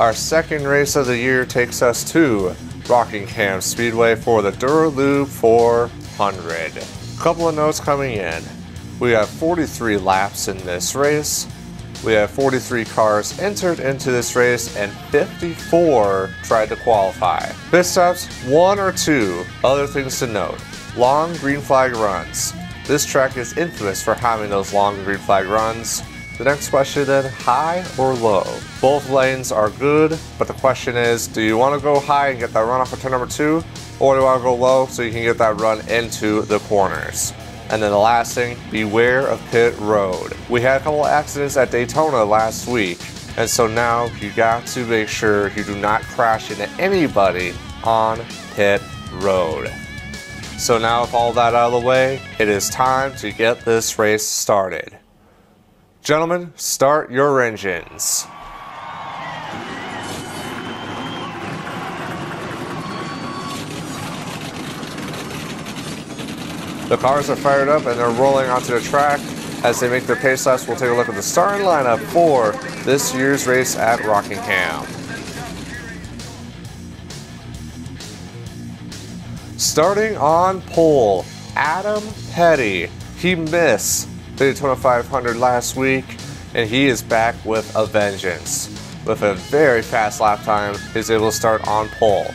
Our second race of the year takes us to Rockingham Speedway for the Dura Lube 400. Couple of notes coming in. We have 43 laps in this race. We have 43 cars entered into this race and 54 tried to qualify. Pit stops, 1 or 2. Other things to note. Long green flag runs. This track is infamous for having those long green flag runs. The next question then, high or low? Both lanes are good, but the question is, do you want to go high and get that run off of turn number 2? Or do you want to go low so you can get that run into the corners? And then the last thing, beware of pit road. We had a couple of accidents at Daytona last week, and so now you got to make sure you do not crash into anybody on pit road. So now with all that out of the way, it is time to get this race started. Gentlemen, start your engines. The cars are fired up and they're rolling onto the track. As they make their pace laps, we'll take a look at the starting lineup for this year's race at Rockingham. Starting on pole, Adam Petty. He missed the Daytona 500 last week, and he is back with a vengeance. With a very fast lap time, he's able to start on pole.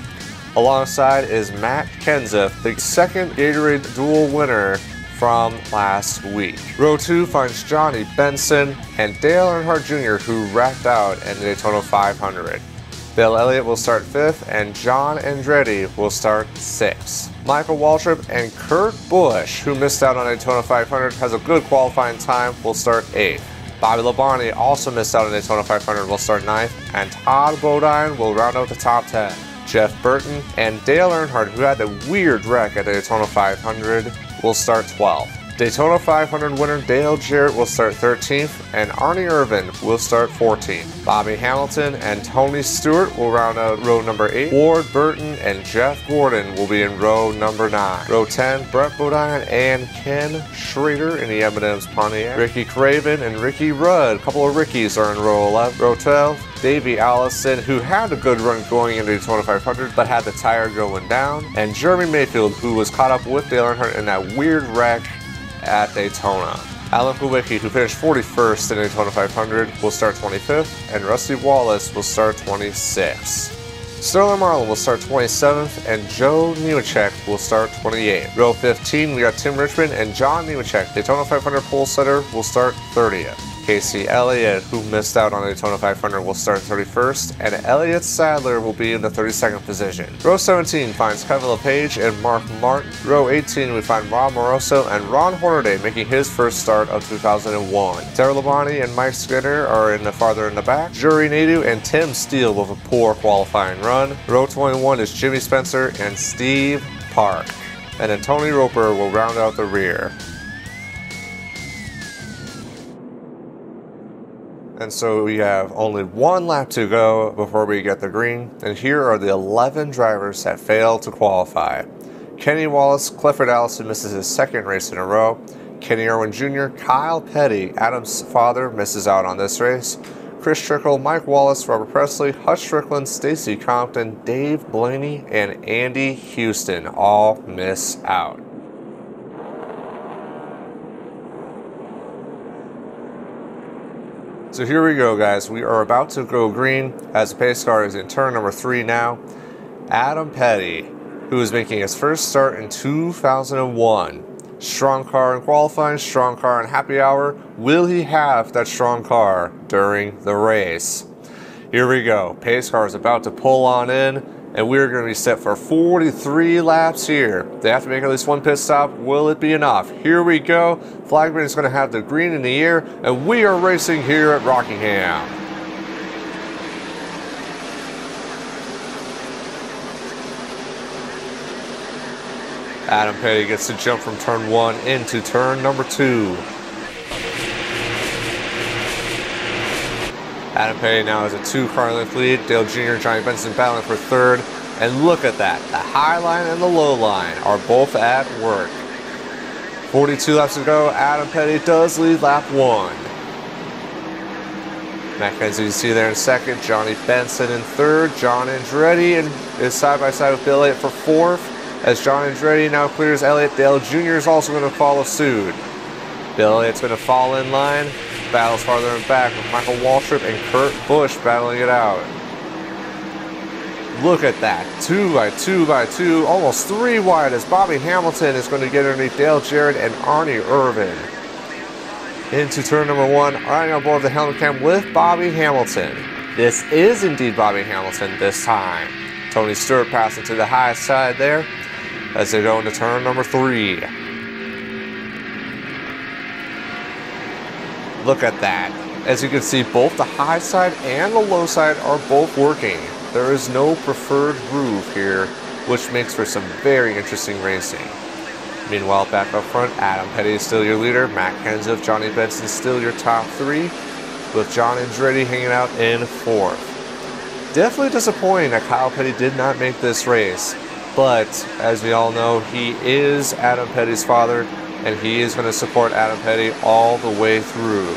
Alongside is Matt Kenseth, the second Gatorade Duel winner from last week. Row 2 finds Johnny Benson and Dale Earnhardt Jr., who wrapped out in the Daytona 500. Dale Elliott will start 5th, and John Andretti will start 6th. Michael Waltrip and Kurt Busch, who missed out on Daytona 500, has a good qualifying time, will start 8th. Bobby Labonte also missed out on Daytona 500, will start 9th, and Todd Bodine will round out the top 10. Jeff Burton and Dale Earnhardt, who had a weird wreck at the Daytona 500, will start 12th. Daytona 500 winner Dale Jarrett will start 13th, and Arnie Irvin will start 14th. Bobby Hamilton and Tony Stewart will round out row number 8. Ward Burton and Jeff Gordon will be in row number 9. Row 10, Brett Bodine and Ken Schrader in the M&M's Pontiac. Ricky Craven and Ricky Rudd, a couple of Rickies, are in row 11. Row 12, Davey Allison, who had a good run going into Daytona 500 but had the tire going down. And Jeremy Mayfield, who was caught up with Dale Earnhardt in that weird wreck at Daytona. Alan Kulwicki, who finished 41st in Daytona 500, will start 25th, and Rusty Wallace will start 26th. Sterling Marlin will start 27th, and Joe Nemechek will start 28th. Row 15, we got Tim Richmond and John Nemechek. Daytona 500 pole setter will start 30th. Casey Elliott, who missed out on the Daytona 500, will start 31st, and Elliott Sadler will be in the 32nd position. Row 17 finds Kevin LePage and Mark Martin. Row 18, we find Rob Moroso and Ron Hornaday making his first start of 2001. Tara Labonte and Mike Skinner are farther in the back. Juri Naidoo and Tim Steele with a poor qualifying run. Row 21 is Jimmy Spencer and Steve Park. And then Tony Roper will round out the rear. And so we have only one lap to go before we get the green. And here are the 11 drivers that failed to qualify. Kenny Wallace, Clifford Allison misses his second race in a row. Kenny Irwin Jr., Kyle Petty, Adam's father, misses out on this race. Chris Trickle, Mike Wallace, Robert Presley, Hutch Strickland, Stacy Compton, Dave Blaney, and Andy Houston all miss out. So here we go, guys. We are about to go green as the pace car is in turn number 3 now. Adam Petty, who is making his first start in 2001. Strong car in qualifying, strong car in happy hour. Will he have that strong car during the race? Here we go. Pace car is about to pull on in, and we're going to be set for 43 laps here. They have to make at least one pit stop. Will it be enough? Here we go. Flagman is going to have the green in the air, and we are racing here at Rockingham. Adam Petty gets to jump from turn 1 into turn number 2. Adam Petty now has a 2-car length lead. Dale Jr. and Johnny Benson battling for 3rd. And look at that. The high line and the low line are both at work. 42 laps to go. Adam Petty does lead lap 1. Mackenzie, you see there in second. Johnny Benson in third. John Andretti is side by side with Bill Elliott for fourth. As John Andretti now clears Elliott, Dale Jr. is also going to follow suit. Bill Elliott's going to fall in line. Battles farther and back with Michael Waltrip and Kurt Busch battling it out. Look at that. 2 by 2 by 2. Almost 3 wide as Bobby Hamilton is going to get underneath Dale Jarrett and Arnie Irvin. Into turn number 1. Riding on board the helmet cam with Bobby Hamilton. This is indeed Bobby Hamilton this time. Tony Stewart passing to the high side there as they go into turn number 3. Look at that. As you can see, both the high side and the low side are both working. There is no preferred groove here, which makes for some very interesting racing. Meanwhile, back up front, Adam Petty is still your leader. Matt Kenseth, Johnny Benson still your top 3, with John Andretti hanging out in 4th. Definitely disappointing that Kyle Petty did not make this race, but as we all know, he is Adam Petty's father, and he is going to support Adam Petty all the way through.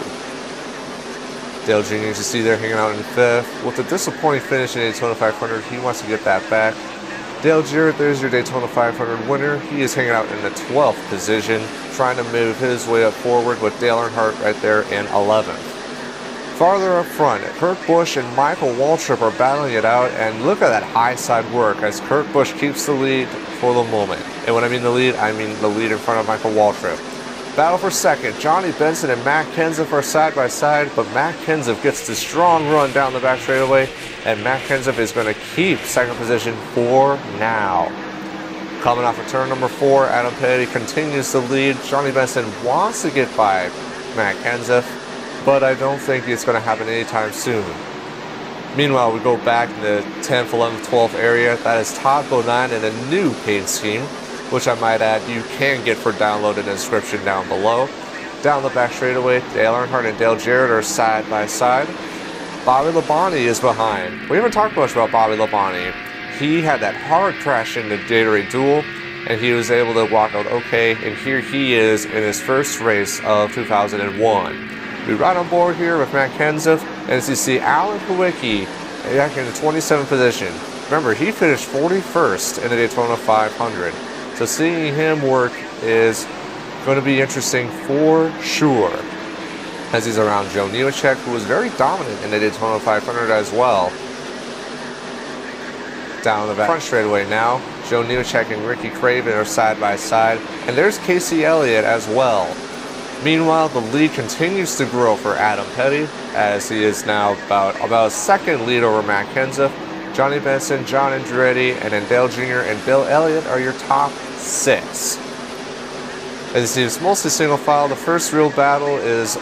Dale Jr., you see there hanging out in 5th. With a disappointing finish in Daytona 500, he wants to get that back. Dale Jarrett, there's your Daytona 500 winner. He is hanging out in the 12th position, trying to move his way up forward with Dale Earnhardt right there in 11th. Farther up front, Kurt Busch and Michael Waltrip are battling it out, and look at that high side work as Kurt Busch keeps the lead for the moment. And when I mean the lead in front of Michael Waltrip. Battle for second, Johnny Benson and Matt Kenseth are side by side, but Matt Kenseth gets the strong run down the back straightaway, and Matt Kenseth is going to keep second position for now. Coming off of turn number 4, Adam Petty continues to lead. Johnny Benson wants to get by Matt Kenseth, but I don't think it's going to happen anytime soon. Meanwhile, we go back in the 10th, 11th, 12th area. That is Todd Bodine in a new paint scheme, which I might add you can get for download in the description down below. Down the back straightaway, Dale Earnhardt and Dale Jarrett are side by side. Bobby Labonte is behind. We haven't talked much about Bobby Labonte. He had that hard crash in the Gatorade Duel, and he was able to walk out okay, and here he is in his first race of 2001. We ride on board here with Matt Kenseth, and as you see, Alan Kulwicki back in the 27th position. Remember, he finished 41st in the Daytona 500. So seeing him work is going to be interesting for sure. As he's around Joe Nemechek, who was very dominant in the Daytona 500 as well. Down the back front straightaway now, Joe Nemechek and Ricky Craven are side by side. And there's Casey Elliott as well. Meanwhile, the lead continues to grow for Adam Petty, as he is now about a second lead over Matt Kenseth. Johnny Benson, John Andretti, and then Dale Jr. and Bill Elliott are your top 6. As you see, it's mostly single file. The first real battle is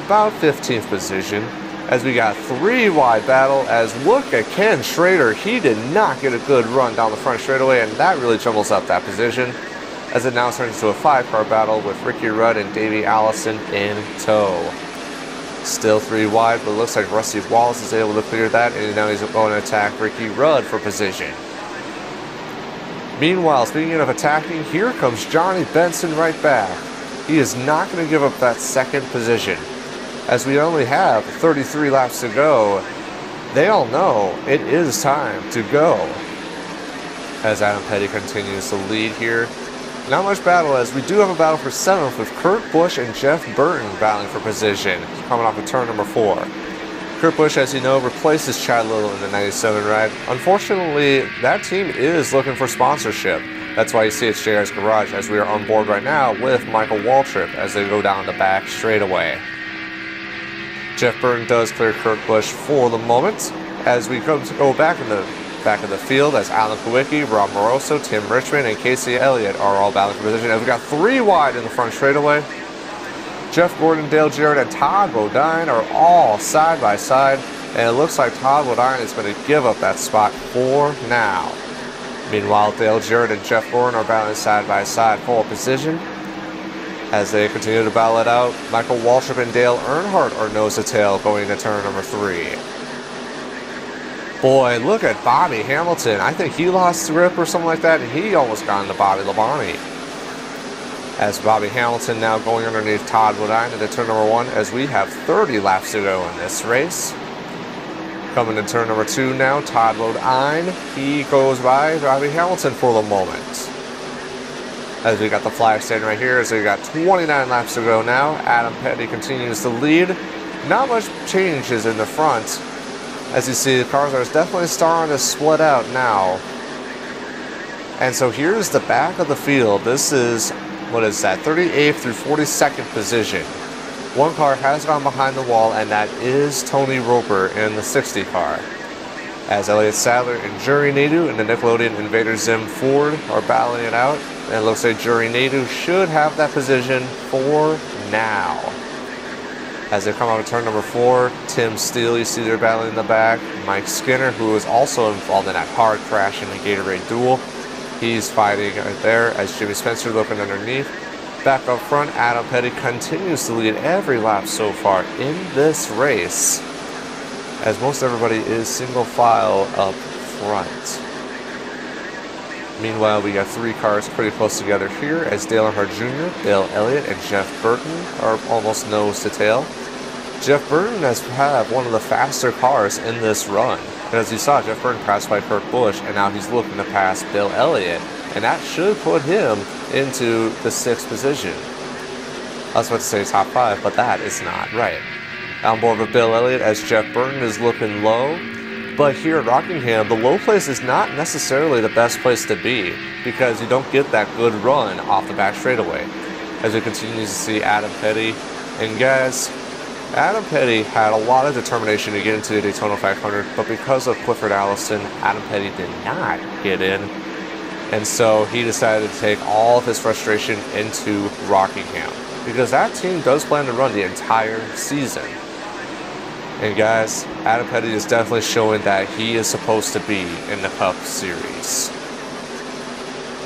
about 15th position, as we got 3 wide battle. As look at Ken Schrader, he did not get a good run down the front straightaway, and that really jumbles up that position, as it now turns into a 5-car battle with Ricky Rudd and Davey Allison in tow. Still 3 wide, but it looks like Rusty Wallace is able to clear that, and now he's going to attack Ricky Rudd for position. Meanwhile, speaking of attacking, here comes Johnny Benson right back. He is not going to give up that second position. As we only have 33 laps to go, they all know it is time to go. As Adam Petty continues to lead here. Not much battle, as we do have a battle for 7th with Kurt Busch and Jeff Burton battling for position, coming off of turn number 4. Kurt Busch, as you know, replaces Chad Little in the 97 ride. Unfortunately, that team is looking for sponsorship. That's why you see it's JR's Garage, as we are on board right now with Michael Waltrip as they go down the back straightaway. Jeff Burton does clear Kurt Busch for the moment, as we go back in the field, as Alan Kulwicki, Rob Moroso, Tim Richmond, and Casey Elliott are all battling for position. As we got 3 wide in the front straightaway. Jeff Gordon, Dale Jarrett, and Todd Bodine are all side by side, and it looks like Todd Bodine is going to give up that spot for now. Meanwhile, Dale Jarrett and Jeff Gordon are battling side by side for position. As they continue to battle it out, Michael Waltrip and Dale Earnhardt are nose to tail going into turn number 3. Boy, look at Bobby Hamilton. I think he lost the grip or something like that, and he almost got into Bobby Labonte. As Bobby Hamilton now going underneath Todd Bodine into turn number 1, as we have 30 laps to go in this race. Coming to turn number 2 now, Todd Bodine. He goes by Bobby Hamilton for the moment. As we got the flag standing right here, so we got 29 laps to go now. Adam Petty continues to lead. Not much changes in the front. As you see, the cars are definitely starting to split out now. And so here's the back of the field. This is, what is that, 38th through 42nd position. One car has gone behind the wall, and that is Tony Roper in the 60 car. As Elliott Sadler and Jury Nadu and the Nickelodeon Invader Zim Ford are battling it out. And it looks like Jury Nadu should have that position for now. As they come out of turn number 4, Tim Steele, you see they're battling in the back. Mike Skinner, who is also involved in that hard crash in the Gatorade duel. He's fighting right there as Jimmy Spencer looking underneath. Back up front, Adam Petty continues to lead every lap so far in this race, as most everybody is single file up front. Meanwhile, we got 3 cars pretty close together here as Dale Earnhardt Jr., Dale Elliott, and Jeff Burton are almost nose to tail. Jeff Burton has had one of the faster cars in this run. And as you saw, Jeff Burton passed by Kurt Busch, and now he's looking to pass Bill Elliott. And that should put him into the 6th position. I was about to say top 5, but that is not right. On board with Bill Elliott as Jeff Burton is looking low. But here at Rockingham, the low place is not necessarily the best place to be because you don't get that good run off the back straightaway. As we continue to see Adam Petty. And guys, Adam Petty had a lot of determination to get into the Daytona 500, but because of Clifford Allison, Adam Petty did not get in. And so he decided to take all of his frustration into Rockingham because that team does plan to run the entire season. And guys, Adam Petty is definitely showing that he is supposed to be in the Cup Series.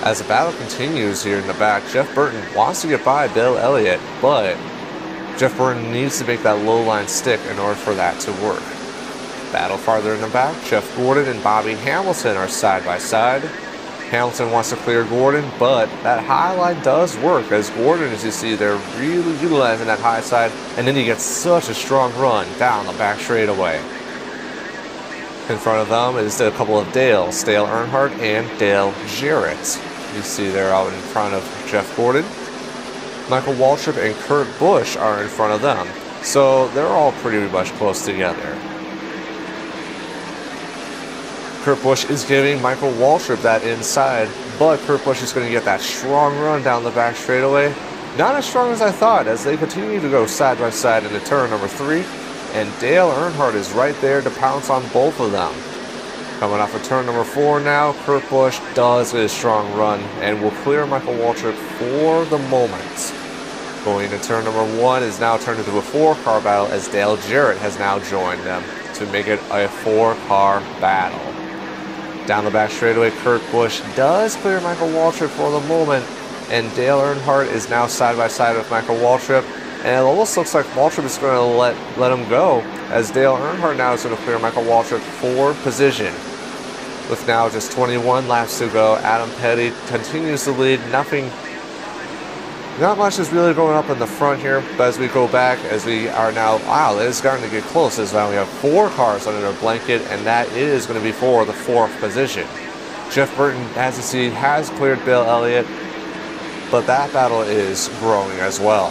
As the battle continues here in the back, Jeff Burton wants to get by Bill Elliott, but Jeff Burton needs to make that low line stick in order for that to work. Battle farther in the back, Jeff Gordon and Bobby Hamilton are side by side. Hamilton wants to clear Gordon, but that high line does work as Gordon, as you see, they're really utilizing that high side, and then he gets such a strong run down the back straightaway. In front of them is a couple of Dales, Dale Earnhardt and Dale Jarrett. You see they're out in front of Jeff Gordon. Michael Waltrip and Kurt Busch are in front of them, so they're all pretty much close together. Kurt Busch is giving Michael Waltrip that inside, but Kurt Busch is going to get that strong run down the back straightaway. Not as strong as I thought as they continue to go side by side into turn number 3, and Dale Earnhardt is right there to pounce on both of them. Coming off of turn number 4 now, Kurt Busch does get a strong run and will clear Michael Waltrip for the moment. Going into turn number 1 is now turned into a 4-car battle as Dale Jarrett has now joined them to make it a 4-car battle. Down the back straightaway, Kurt Busch does clear Michael Waltrip for the moment, and Dale Earnhardt is now side by side with Michael Waltrip, and it almost looks like Waltrip is going to let him go, as Dale Earnhardt now is going to clear Michael Waltrip for position. With now just 21 laps to go, Adam Petty continues to lead. Not much is really going up in the front here, but as we go back, as we are now, wow, it is starting to get close, as now we have 4 cars under a blanket, and that is going to be for the 4th position. Jeff Burton, as you see, has cleared Bill Elliott, but that battle is growing as well.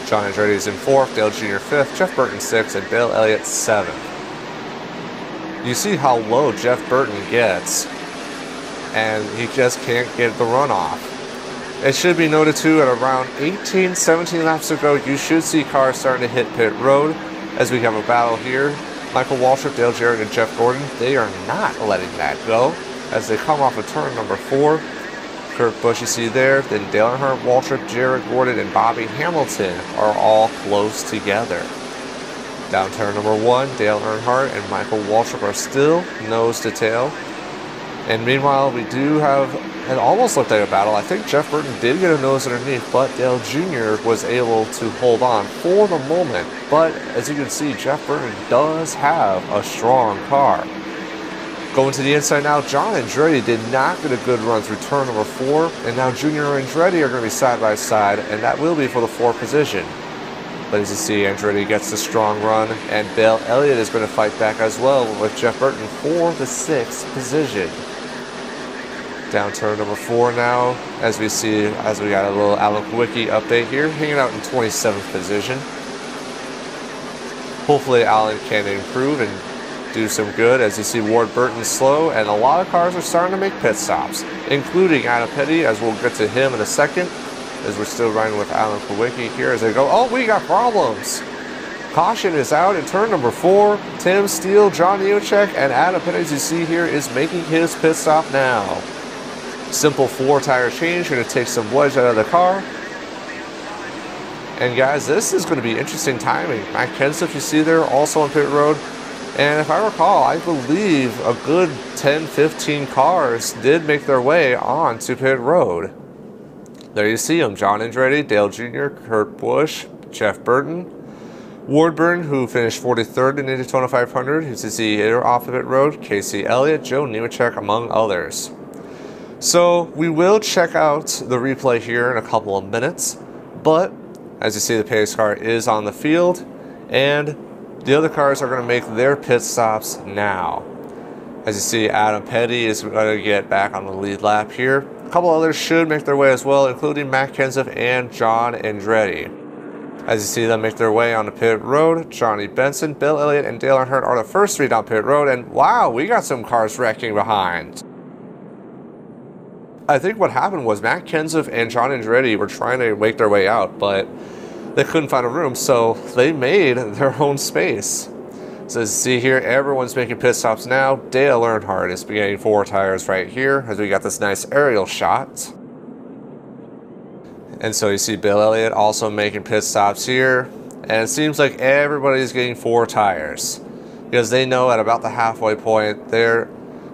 John Andretti is in 4th, Dale Jr. 5th, Jeff Burton 6th, and Bill Elliott 7th. You see how low Jeff Burton gets, and he just can't get the runoff. It should be noted too, at around 17 laps to go, you should see cars starting to hit pit road as we have a battle here. Michael Waltrip, Dale Jarrett, and Jeff Gordon, they are not letting that go as they come off of turn number 4. Kurt Busch, you see there, then Dale Earnhardt, Waltrip, Jarrett Gordon, and Bobby Hamilton are all close together. Down turn number 1, Dale Earnhardt and Michael Waltrip are still nose to tail. And meanwhile, we do have, it almost looked like a battle. I think Jeff Burton did get a nose underneath, but Dale Jr. was able to hold on for the moment. But as you can see, Jeff Burton does have a strong car. Going to the inside now, John Andretti did not get a good run through turn number 4, and now Junior and Andretti are going to be side by side, and that will be for the 4th position. But as you see, Andretti gets the strong run, and Dale Elliott is going to fight back as well with Jeff Burton for the 6th position. Down turn number 4 now, as we got a little Alan Kulwicki update here, hanging out in 27th position. Hopefully Alan can improve and do some good. As you see, Ward Burton slow, and a lot of cars are starting to make pit stops, including Adam Petty, as we'll get to him in a second, as we're still riding with Alan Kulwicki here as they go, oh, we got problems. Caution is out in turn number 4. Tim Steele, John Nemechek, and Adam Petty, as you see here, is making his pit stop now. Simple 4-tire change, going to take some wedge out of the car. And guys, this is going to be interesting timing. Matt Kenseth, you see there, also on pit road. And if I recall, I believe a good 10-15 cars did make their way onto pit road. There you see them, John Andretti, Dale Jr., Kurt Busch, Jeff Burton, Ward Burton, who finished 43rd in the Daytona 500, who's you see here off the pit road, Casey Elliott, Joe Nemechek, among others. So we will check out the replay here in a couple of minutes, but as you see, the pace car is on the field, and the other cars are going to make their pit stops now. As you see, Adam Petty is going to get back on the lead lap here. A couple others should make their way as well, including Matt Kenseth and John Andretti. As you see them make their way on the pit road, Johnny Benson, Bill Elliott, and Dale Earnhardt are the first 3 down pit road, and wow, we got some cars wrecking behind. I think what happened was Matt Kenseth and John Andretti were trying to make their way out, but they couldn't find a room, so they made their own space. So as you see here, everyone's making pit stops now. Dale Earnhardt is getting 4 tires right here, as we got this nice aerial shot. And so you see Bill Elliott also making pit stops here, and it seems like everybody's getting 4 tires, because they know at about the halfway point, their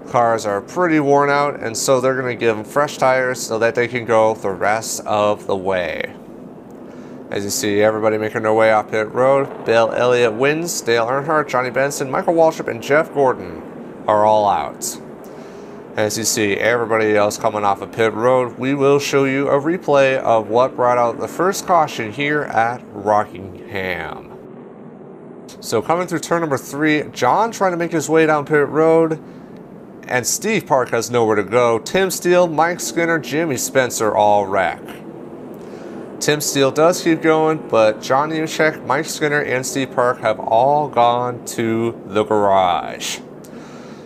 cars are pretty worn out, and so they're going to give them fresh tires so that they can go the rest of the way. As you see, everybody making their way off pit road. Bill Elliott wins. Dale Earnhardt, Johnny Benson, Michael Waltrip, and Jeff Gordon are all out. As you see, everybody else coming off of pit road, we will show you a replay of what brought out the first caution here at Rockingham. So coming through turn number 3, John trying to make his way down pit road, and Steve Park has nowhere to go. Tim Steele, Mike Skinner, Jimmy Spencer all wreck. Tim Steele does keep going, but John Nemechek, Mike Skinner, and Steve Park have all gone to the garage.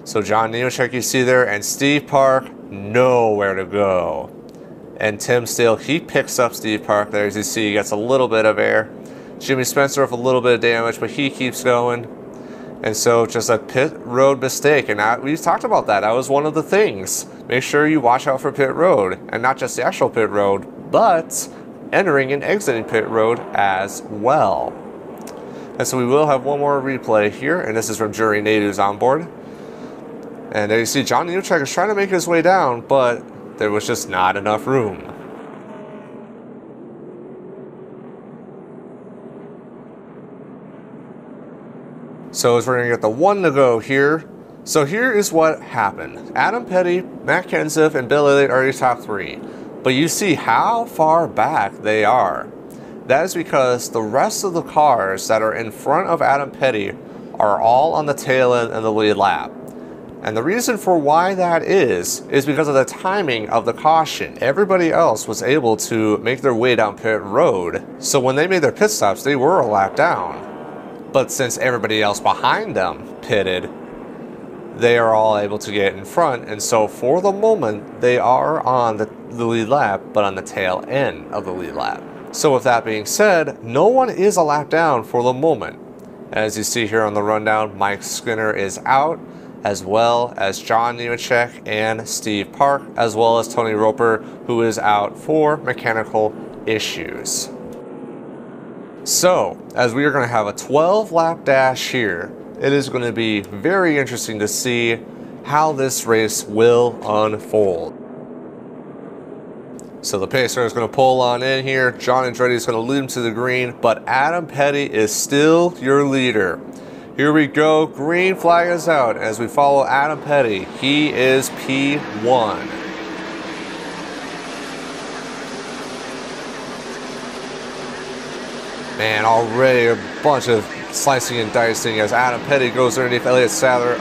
So John Nemechek you see there, and Steve Park nowhere to go. And Tim Steele, he picks up Steve Park there. As you see, he gets a little bit of air. Jimmy Spencer with a little bit of damage, but he keeps going. And so just a pit road mistake, and we talked about that. That was one of the things. Make sure you watch out for pit road, and not just the actual pit road, but entering and exiting pit road as well. And so we will have one more replay here, and this is from Jury Nadu's on board. And there you see John Nemechek is trying to make his way down, but there was just not enough room. So as we're going to get the 1 to go here. So here is what happened. Adam Petty, Matt Kenseth, and Bill Elliott are your top 3. But you see how far back they are. That is because the rest of the cars that are in front of Adam Petty are all on the tail end of the lead lap. And the reason for why that is because of the timing of the caution. Everybody else was able to make their way down pit road. So when they made their pit stops, they were a lap down. But since everybody else behind them pitted, they are all able to get in front. And so for the moment, they are on the lead lap, but on the tail end of the lead lap. So with that being said, no one is a lap down for the moment. As you see here on the rundown, Mike Skinner is out, as well as John Nemechek and Steve Park, as well as Tony Roper, who is out for mechanical issues. So, as we are going to have a 12-lap dash here, it is going to be very interesting to see how this race will unfold. So the pacer is going to pull on in here. John Andretti is going to lead him to the green, but Adam Petty is still your leader. Here we go. Green flag is out as we follow Adam Petty. He is P1. Man, already a bunch of slicing and dicing as Adam Petty goes underneath Elliott Sadler.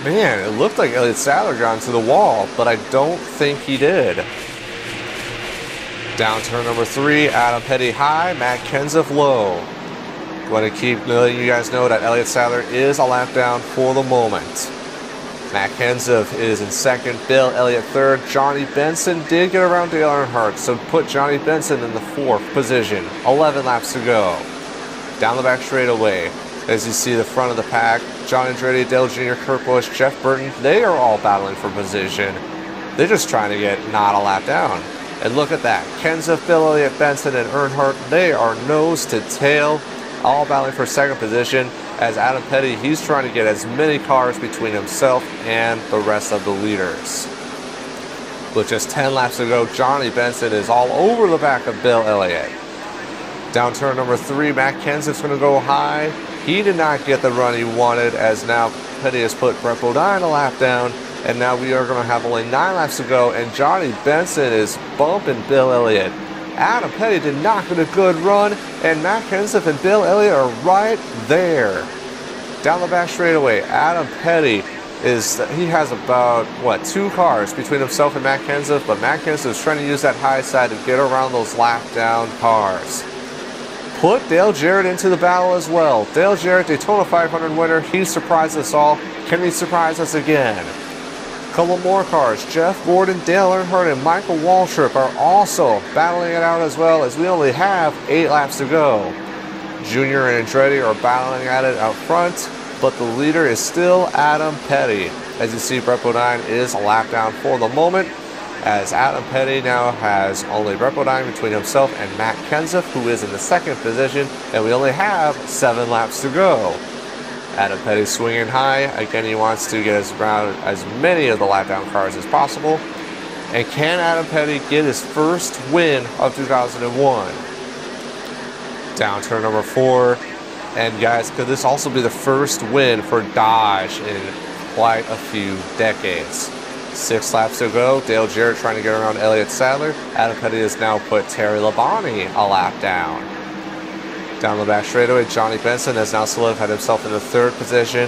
Man, it looked like Elliott Sadler got into the wall, but I don't think he did. Down turn number 3, Adam Petty high, Matt Kenseth low. Want to keep letting you guys know that Elliott Sadler is a lap down for the moment. Matt Kenseth is in second, Bill Elliott third. Johnny Benson did get around Dale Earnhardt, so put Johnny Benson in the 4th position. 11 laps to go. Down the back straightaway, as you see the front of the pack, John Andretti, Dale Jr., Kurt Busch, Jeff Burton, they are all battling for position. They're just trying to get not a lap down. And look at that, Kenseth, Bill Elliott, Benson, and Earnhardt, they are nose to tail, all battling for second position. As Adam Petty, he's trying to get as many cars between himself and the rest of the leaders. With just 10 laps to go, Johnny Benson is all over the back of Bill Elliott. Down turn number 3, Matt Kenseth's going to go high. He did not get the run he wanted, as now Petty has put Brett Bodine a lap down, and now we are going to have only 9 laps to go, and Johnny Benson is bumping Bill Elliott. Adam Petty did not get a good run, and Matt Kenseth and Bill Elliott are right there. Down the back straightaway, Adam Petty he has about, 2 cars between himself and Matt Kenseth, but Matt Kenseth is trying to use that high side to get around those lap down cars. Put Dale Jarrett into the battle as well. Dale Jarrett, Daytona 500 winner, he surprised us all. Can he surprise us again? Couple more cars, Jeff Gordon, Dale Earnhardt, and Michael Waltrip are also battling it out as well, as we only have 8 laps to go. Junior and Andretti are battling at it out front, but the leader is still Adam Petty. As you see, Brett Bodine is a lap down for the moment, as Adam Petty now has only Brett Bodine between himself and Matt Kenseth, who is in the 2nd position, and we only have 7 laps to go. Adam Petty swinging high. Again, he wants to get around as many of the lap down cars as possible. And can Adam Petty get his first win of 2001? Down turn number 4. And guys, could this also be the first win for Dodge in quite a few decades? 6 laps to go. Dale Jarrett trying to get around Elliott Sadler. Adam Petty has now put Terry Labonte a lap down. Down the back straightaway, Johnny Benson has now solidified himself in the 3rd position,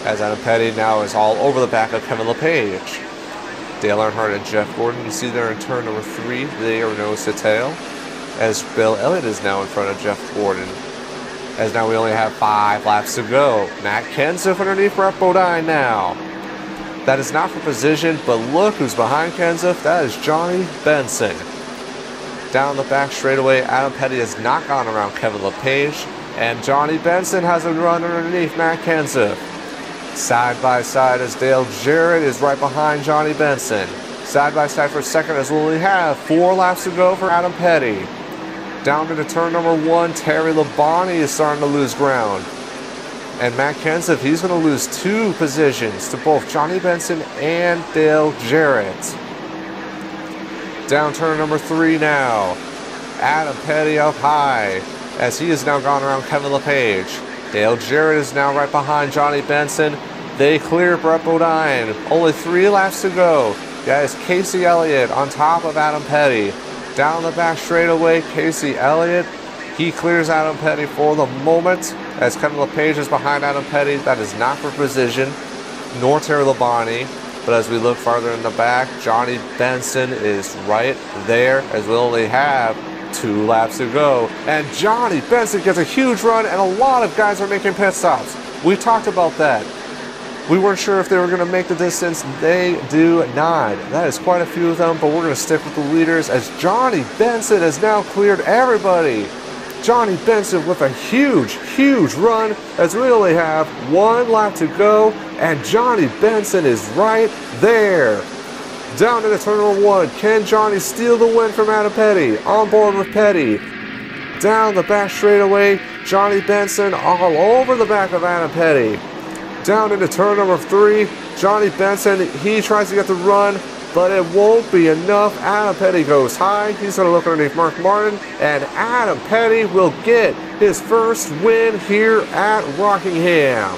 as Adam Petty now is all over the back of Kevin LePage. Dale Earnhardt and Jeff Gordon, you see there in turn number 3, they are nose to tail, as Bill Elliott is now in front of Jeff Gordon. As now we only have 5 laps to go. Matt Kenseth underneath Brett Bodine now. That is not for position, but look who's behind Kenseth. That is Johnny Benson. Down the back straightaway, Adam Petty has not gone around Kevin LePage, and Johnny Benson has a run underneath Matt Kenseth. Side by side as Dale Jarrett is right behind Johnny Benson. Side by side for second as we only have 4 laps to go for Adam Petty. Down into turn number 1, Terry Labonte is starting to lose ground. And Matt Kenseth, he's going to lose 2 positions to both Johnny Benson and Dale Jarrett. Down turn number 3 now. Adam Petty up high, as he has now gone around Kevin LePage. Dale Jarrett is now right behind Johnny Benson. They clear Brett Bodine. Only 3 laps to go. Guys, Casey Elliott on top of Adam Petty. Down the back straightaway, Casey Elliott, he clears Adam Petty for the moment, as Kevin LePage is behind Adam Petty. That is not for position, nor Terry Labonte. But as we look farther in the back, Johnny Benson is right there, as we only have 2 laps to go. And Johnny Benson gets a huge run, and a lot of guys are making pit stops. We talked about that. We weren't sure if they were going to make the distance. They do not. That is quite a few of them, but we're going to stick with the leaders, as Johnny Benson has now cleared everybody. Johnny Benson with a huge, huge run, as we only have 1 lap to go, and Johnny Benson is right there. Down into turn number 1, can Johnny steal the win from Adam Petty? On board with Petty. Down the back straightaway, Johnny Benson all over the back of Adam Petty. Down into turn number 3, Johnny Benson, he tries to get the run, but it won't be enough. Adam Petty goes high. He's going to look underneath Mark Martin, and Adam Petty will get his first win here at Rockingham.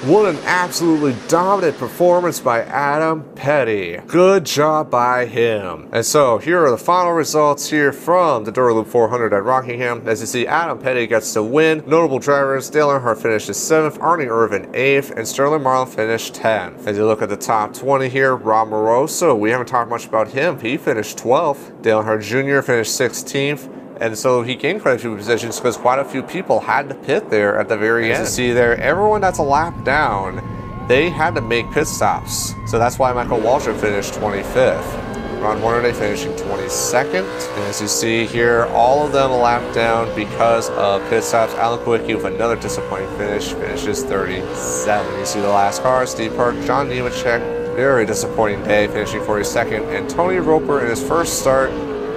What an absolutely dominant performance by Adam Petty. Good job by him. And so here are the final results here from the Dura Lube 400 at Rockingham. As you see, Adam Petty gets the win. Notable drivers, Dale Earnhardt finished 7th, Arnie Irvin 8th, and Sterling Marlin finished 10th. As you look at the top 20 here, Rob Moroso, we haven't talked much about him. He finished 12th. Dale Earnhardt Jr. finished 16th. And so he gained quite a few positions because quite a few people had to pit there at the very end. As you see there, everyone that's a lap down, they had to make pit stops. So that's why Michael Waltrip finished 25th. Ron Hornaday finishing 22nd. And as you see here, all of them a lap down because of pit stops. Alan Kulwicki with another disappointing finish, finishes 37. You see the last car, Steve Park, John Nemechek, very disappointing day, finishing 42nd. And Tony Roper in his first start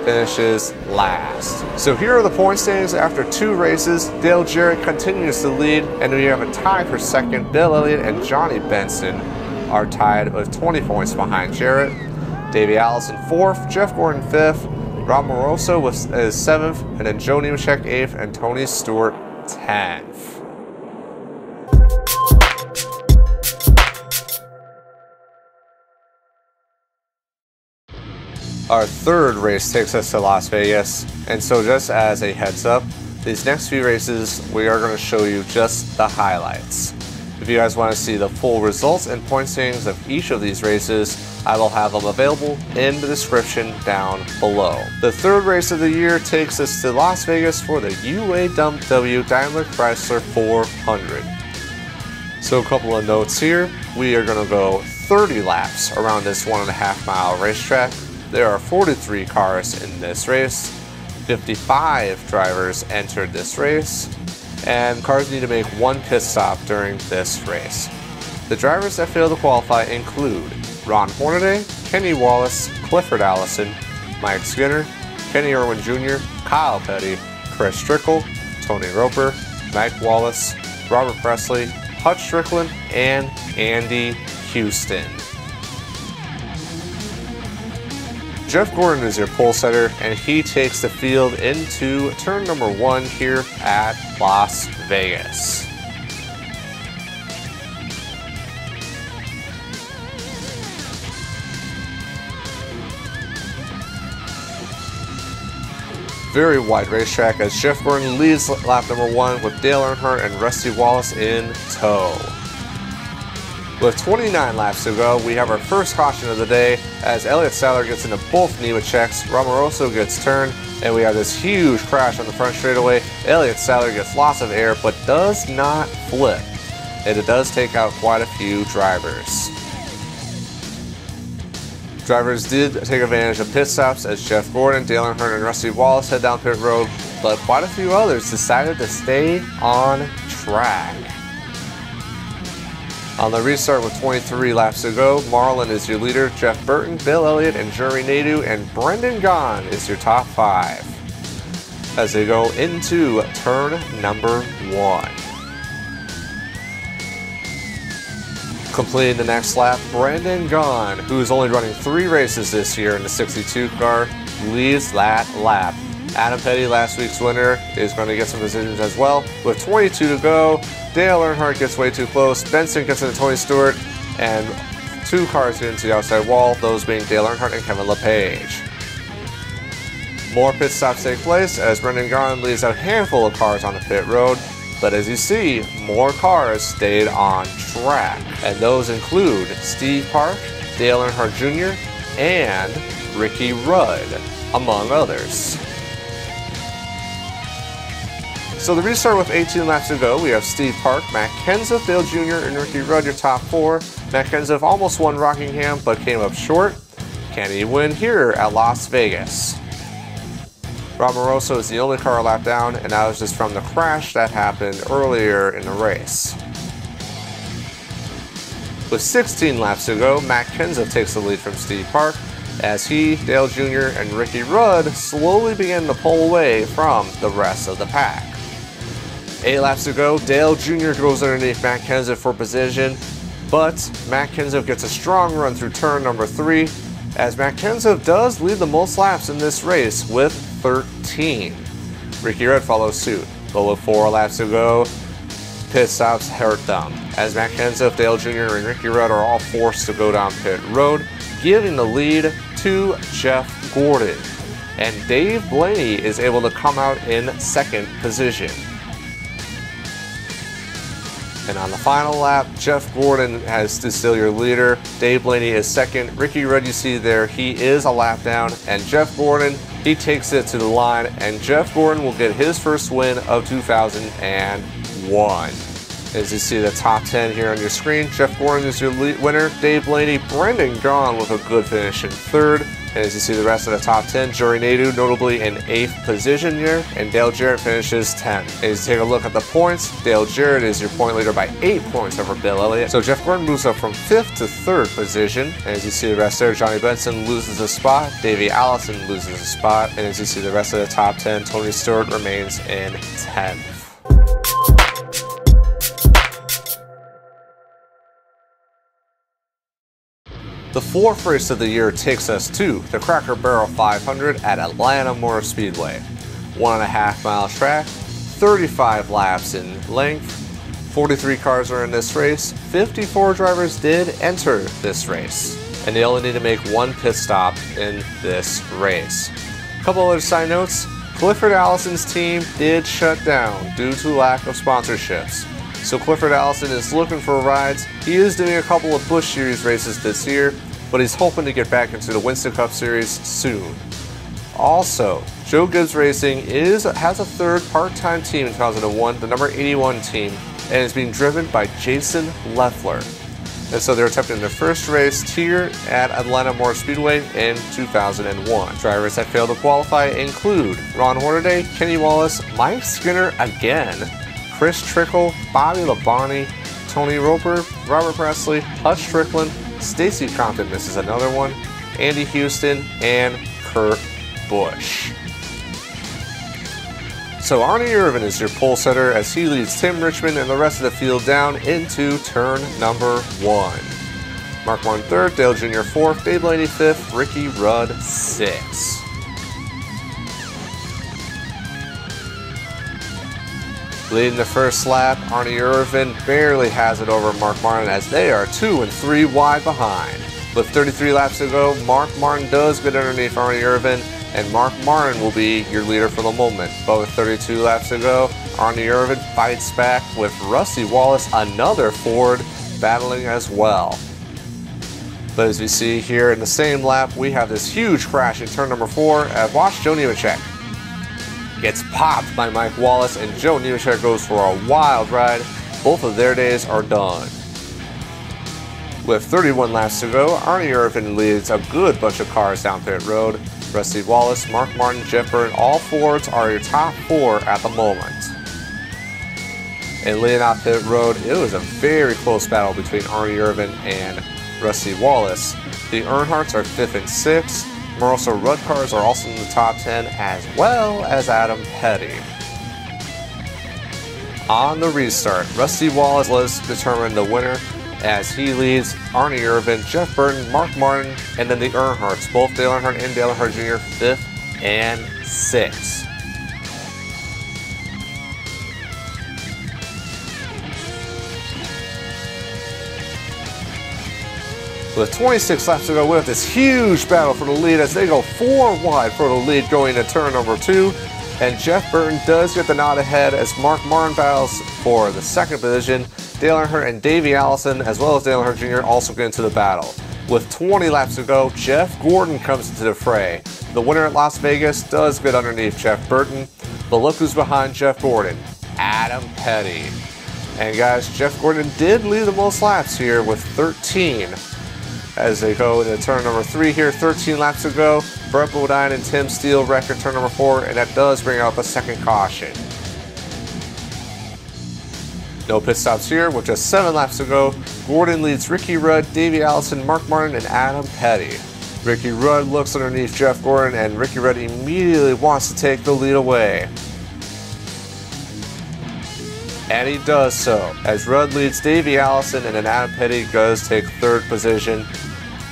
finishes last. So here are the point standings after 2 races. Dale Jarrett continues to lead, and we have a tie for second. Bill Elliott and Johnny Benson are tied with 20 points behind Jarrett. Davey Allison 4th, Jeff Gordon 5th, Rob Moroso is 7th, and then Joe Nemechek 8th, and Tony Stewart 10th. Our third race takes us to Las Vegas, and so just as a heads up, these next few races we are going to show you just the highlights. If you guys want to see the full results and point standings of each of these races, I will have them available in the description down below. The third race of the year takes us to Las Vegas for the UAW Daimler Chrysler 400. So a couple of notes here. We are going to go 30 laps around this 1.5 mile racetrack. There are 43 cars in this race, 55 drivers entered this race, and cars need to make 1 pit stop during this race. The drivers that fail to qualify include Ron Hornaday, Kenny Wallace, Clifford Allison, Mike Skinner, Kenny Irwin Jr., Kyle Petty, Chris Strickle, Tony Roper, Mike Wallace, Robert Presley, Hutch Strickland, and Andy Houston. Jeff Gordon is your pole setter, and he takes the field into turn number 1 here at Las Vegas. Very wide racetrack as Jeff Gordon leads lap number 1 with Dale Earnhardt and Rusty Wallace in tow. With 29 laps to go, we have our first caution of the day as Elliott Sadler gets into both Nemecheks, Romoroso gets turned, and we have this huge crash on the front straightaway. Elliott Sadler gets lots of air but does not flip, and it does take out quite a few drivers. Drivers did take advantage of pit stops as Jeff Gordon, Dale Earnhardt, and Rusty Wallace head down pit road, but quite a few others decided to stay on track. On the restart with 23 laps to go, Marlin is your leader, Jeff Burton, Bill Elliott, and Jerry Nadeau, and Brendan Gaughan is your top 5 as they go into turn number 1. Completing the next lap, Brendan Gaughan, who is only running 3 races this year in the 62 car, leads that lap. Adam Petty, last week's winner, is going to get some decisions as well. With 22 to go, Dale Earnhardt gets way too close, Benson gets into Tony Stewart, and 2 cars get into the outside wall, those being Dale Earnhardt and Kevin LePage. More pit stops take place as Brendan Gaughan leaves a handful of cars on the pit road, but as you see, more cars stayed on track, and those include Steve Park, Dale Earnhardt Jr., and Ricky Rudd, among others. So the restart with 18 laps to go, we have Steve Park, Matt Kenseth, Dale Jr., and Ricky Rudd, your top 4. Matt Kenseth almost won Rockingham, but came up short. Can he win here at Las Vegas? Rob Moroso is the only car a lap down, and that was just from the crash that happened earlier in the race. With 16 laps to go, Matt Kenseth takes the lead from Steve Park, as he, Dale Jr., and Ricky Rudd slowly begin to pull away from the rest of the pack. 8 laps to go, Dale Jr. goes underneath Matt Kenseth for position, but Matt Kenseth gets a strong run through turn number 3, as Matt Kenseth does lead the most laps in this race with 13. Ricky Rudd follows suit, but with 4 laps to go, pit stops hurt them, as Matt Kenseth, Dale Jr., and Ricky Rudd are all forced to go down pit road, giving the lead to Jeff Gordon. And Dave Blaney is able to come out in second position. And on the final lap, Jeff Gordon has to still your leader. Dave Blaney is second. Ricky Rudd, you see there, he is a lap down. And Jeff Gordon, he takes it to the line. And Jeff Gordon will get his first win of 2001. As you see the top 10 here on your screen, Jeff Gordon is your winner. Dave Blaney, Brendan Gaughan with a good finish in third. And as you see the rest of the top 10, Joey Nadeau notably in 8th position here, and Dale Jarrett finishes 10th. As you take a look at the points, Dale Jarrett is your point leader by 8 points over Bill Elliott. So Jeff Gordon moves up from 5th to 3rd position. And as you see the rest there, Johnny Benson loses a spot, Davey Allison loses a spot, and as you see the rest of the top 10, Tony Stewart remains in 10th. The fourth race of the year takes us to the Cracker Barrel 500 at Atlanta Motor Speedway. 1.5 mile track, 35 laps in length, 43 cars are in this race, 54 drivers did enter this race, and they only need to make one pit stop in this race. A couple other side notes, Clifford Allison's team did shut down due to lack of sponsorships. So Clifford Allison is looking for rides. He is doing a couple of Busch Series races this year, but he's hoping to get back into the Winston Cup Series soon. Also, Joe Gibbs Racing has a third part-time team in 2001, the number 81 team, and is being driven by Jason Leffler. And so they're attempting their first race here at Atlanta Motor Speedway in 2001. Drivers that failed to qualify include Ron Hornaday, Kenny Wallace, Mike Skinner again, Chris Trickle, Bobby Labonte, Tony Roper, Robert Presley, Hutch Strickland, Stacy Compton misses another one, Andy Houston, and Kurt Busch. So Arnie Irvin is your pole setter as he leads Tim Richmond and the rest of the field down into turn number 1. Mark Martin 3rd, Dale Jr. 4th, Dave Blaney 5th, Ricky Rudd 6th. Leading the first lap, Arnie Irvin barely has it over Mark Martin as they are 2 and 3 wide behind. With 33 laps to go, Mark Martin does get underneath Arnie Irvin, and Mark Martin will be your leader for the moment. But with 32 laps to go, Arnie Irvin fights back with Rusty Wallace, another Ford, battling as well. But as we see here in the same lap, we have this huge crash in turn number 4 at watch Joe Nemechek. Gets popped by Mike Wallace, and Joe Nemechek goes for a wild ride. Both of their days are done. With 31 laps to go, Arnie Irvin leads a good bunch of cars down pit road. Rusty Wallace, Mark Martin, Jeff Byrne, all Fords are your top 4 at the moment. And leading out pit road, it was a very close battle between Arnie Irvin and Rusty Wallace. The Earnhardts are 5th and 6th. Marosa Rudd cars are also in the top 10, as well as Adam Petty. On the restart, Rusty Wallace was determined the winner as he leads Arnie Irvin, Jeff Burton, Mark Martin, and then the Earnhardts, both Dale Earnhardt and Dale Earnhardt Jr., 5th and 6th. With 26 laps to go, we have this huge battle for the lead as they go 4 wide for the lead going into turn number 2. And Jeff Burton does get the nod ahead as Mark Martin battles for the 2nd position. Dale Earnhardt and Davey Allison, as well as Dale Earnhardt Jr., also get into the battle. With 20 laps to go, Jeff Gordon comes into the fray. The winner at Las Vegas does get underneath Jeff Burton, but look who's behind Jeff Gordon, Adam Petty. And guys, Jeff Gordon did lead the most laps here with 13. As they go into turn number 3 here, 13 laps to go. Brett Bodine and Tim Steele record turn number 4, and that does bring out the 2nd caution. No pit stops here with just 7 laps to go. Gordon leads Ricky Rudd, Davey Allison, Mark Martin, and Adam Petty. Ricky Rudd looks underneath Jeff Gordon, and Ricky Rudd immediately wants to take the lead away. And he does so, as Rudd leads Davey Allison, and then Adam Petty does take 3rd position.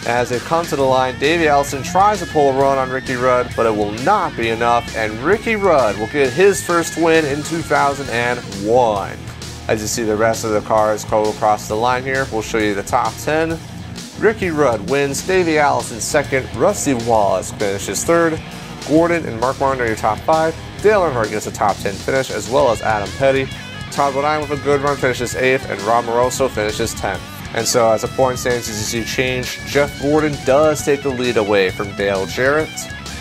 As they come to the line, Davey Allison tries to pull a run on Ricky Rudd, but it will not be enough, and Ricky Rudd will get his first win in 2001. As you see the rest of the cars go across the line here, we'll show you the top 10. Ricky Rudd wins, Davey Allison second, Rusty Wallace finishes third, Gordon and Mark Martin are your top 5, Dale Earnhardt gets a top 10 finish, as well as Adam Petty. Todd Bodine with a good run finishes 8th, and Rob Moroso finishes 10th. And so as a point stands, as you see change, Jeff Gordon does take the lead away from Dale Jarrett.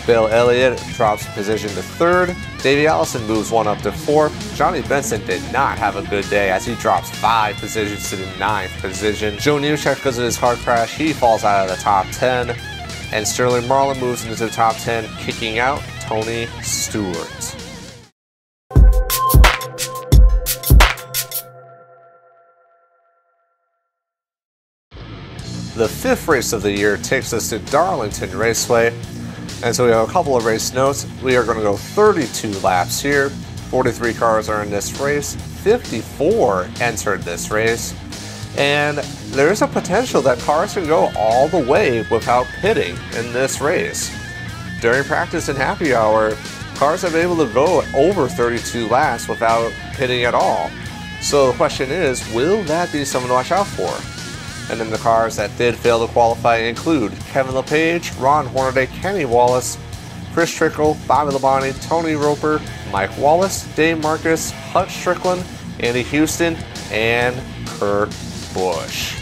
Bill Elliott drops a position to 3rd. Davey Allison moves 1 up to 4th. Johnny Benson did not have a good day as he drops 5 positions to the 9th position. Joe Nemechek, because of his car crash, he falls out of the top 10. And Sterling Marlin moves into the top 10, kicking out Tony Stewart. The 5th race of the year takes us to Darlington Raceway. And so we have a couple of race notes. We are going to go 32 laps here. 43 cars are in this race. 54 entered this race. And there is a potential that cars can go all the way without pitting in this race. During practice and happy hour, cars have been able to go over 32 laps without pitting at all. So the question is, will that be something to watch out for? And then the cars that did fail to qualify include Kevin LePage, Ron Hornaday, Kenny Wallace, Chris Trickle, Bobby Labonte, Tony Roper, Mike Wallace, Dave Marcus, Hutch Strickland, Andy Houston, and Kurt Busch.